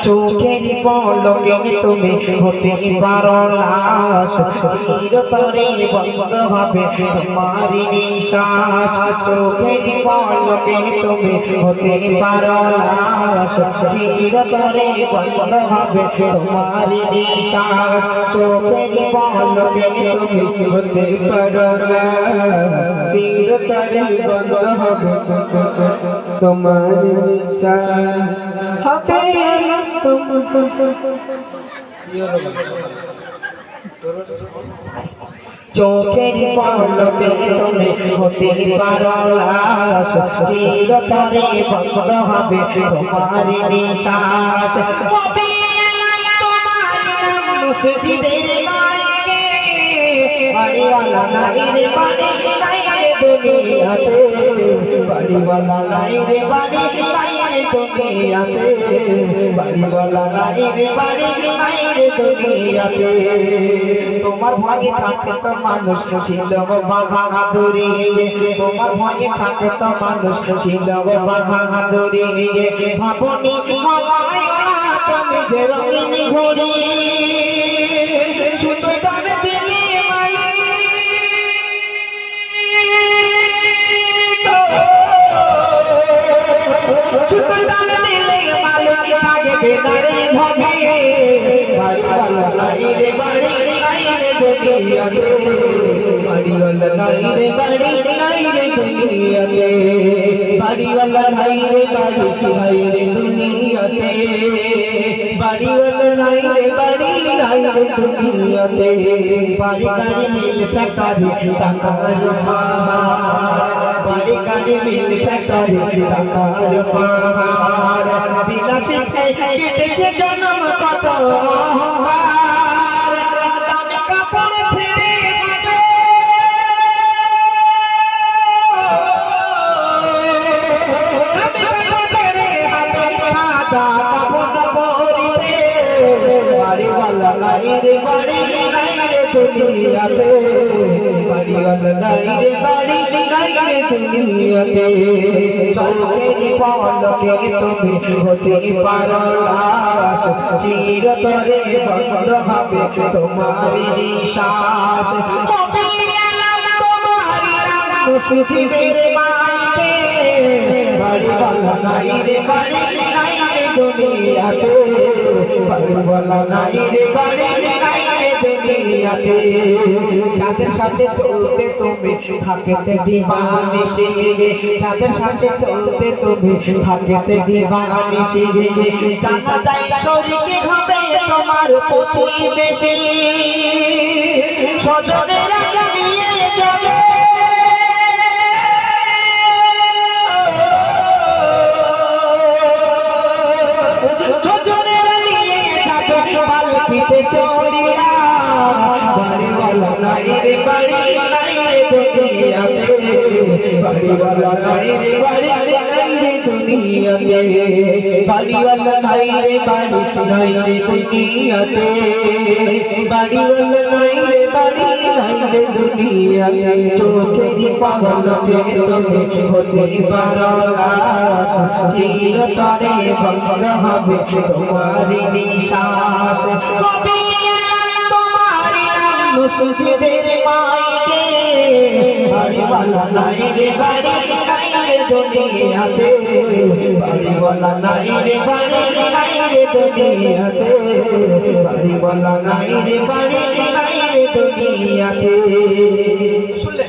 চোখের পলকে তুমি হতে পারো লাশ চিরতরে বন্ধ হবে তোমার নিঃশ্বাস চোখের পলকে তুমি হতে পারো লাশ চিরতরে বন্ধ হবে তোমার নিঃশ্বাস চোখের পলকে তুমি হতে পারো লাশ চিরতরে বন্ধ হবে তোমার নিঃশ্বাস হবে চোখের পলকে তুমি হতে পারো লাশ চিরতরে বন্ধ হবে তোমার নিঃশ্বাস হবে তোমার নাম মসজিদের বাইরে বাড়িওয়ালা নাই রে বাড়ি নাই রে দুনিয়াতে বাড়িওয়ালা নাই রে বাড়ি নাই রে দুনিয়াতে বাড়িওয়ালা নাই রে বাড়ি নাই রে দুনিয়াতে তোমার ভাগে থাকে তো মানুষ ছিল বাহাদুরি তোমার ভাগে থাকে তো মানুষ ছিল বাহাদুরি ভাবনি মামায় তুমি যে রঙিন ঘড়ি শুধু টানে দিলে শুধু টানে দিলে মালিক আগে বেদারে ভাবে বাড়িওয়ালা নাই রে বাড়ি নাই রে দুনিয়াতে বাড়িওয়ালা নাই রে বাড়ি নাই রে দুনিয়াতে বাড়িওয়ালা নাই রে বাড়ি নাই রে দুনিয়াতে বাড়িওয়ালা নাই রে বাড়ি নাই রে দুনিয়াতে বাড়ি গাড়ি মিল ফ্যাক্টরি টাকার পাহাড় বাড়ি গাড়ি মিল ফ্যাক্টরি টাকার পাহাড় বিলাসে কেটেছে জন্ম কত দামি কাপড় ছেড়ে বাড়িওয়ালা নাই রে বাড়ি নাই রে দুনিয়াতে বাড়িওয়ালা নাই রে বাড়ি নাই রে দুনিয়াতে চোখের পলকে তুমি হতে পারো লাশ চিরতরে বন্ধ হবে তোমার নিঃশ্বাস হবে তোমার নাম মসজিদের বাইরে বাড়িওয়ালা নাই রে বাড়ি নাই রে দুনিয়াতে বাড়িওয়ালা নাই রে বাড়ি নাই রে দুনিয়াতে যাদের সাথে চলতে তুমি থাকতে দিবানিশি যাদের সাথে চলতে তুমি থাকতে দিবানিশি জানা যায় শরীকে হবে তোমার প্রতিবেশী স্বজনেরা নিয়ে যাবে পালকিতে চড়িয়া বাড়িওয়ালা নাই রে বাড়ি নাই রে দুনিয়াতে বাড়িওয়ালা নাই রে বাড়ি নাই রে দুনিয়াতে বাড়িওয়ালা নাই রে বাড়ি নাই রে দুনিয়াতে বাড়িওয়ালা নাই রে বাড়ি নাই রে দুনিয়াতে চোখের পলকে তুমি হতে পারো লাশ চিরতরে বন্ধ হবে তোমার নিঃশ্বাস হবে তোমার নাম মসজিদের বাইরে বাড়িওয়ালা নাই রে বাড়ি নাই রে দুনিয়াতে বাড়িওয়ালা নাই রে বাড়ি নাই রে দুনিয়াতে বাড়িওয়ালা নাই রে বাড়ি নাই রে দুনিয়াতে শুনলে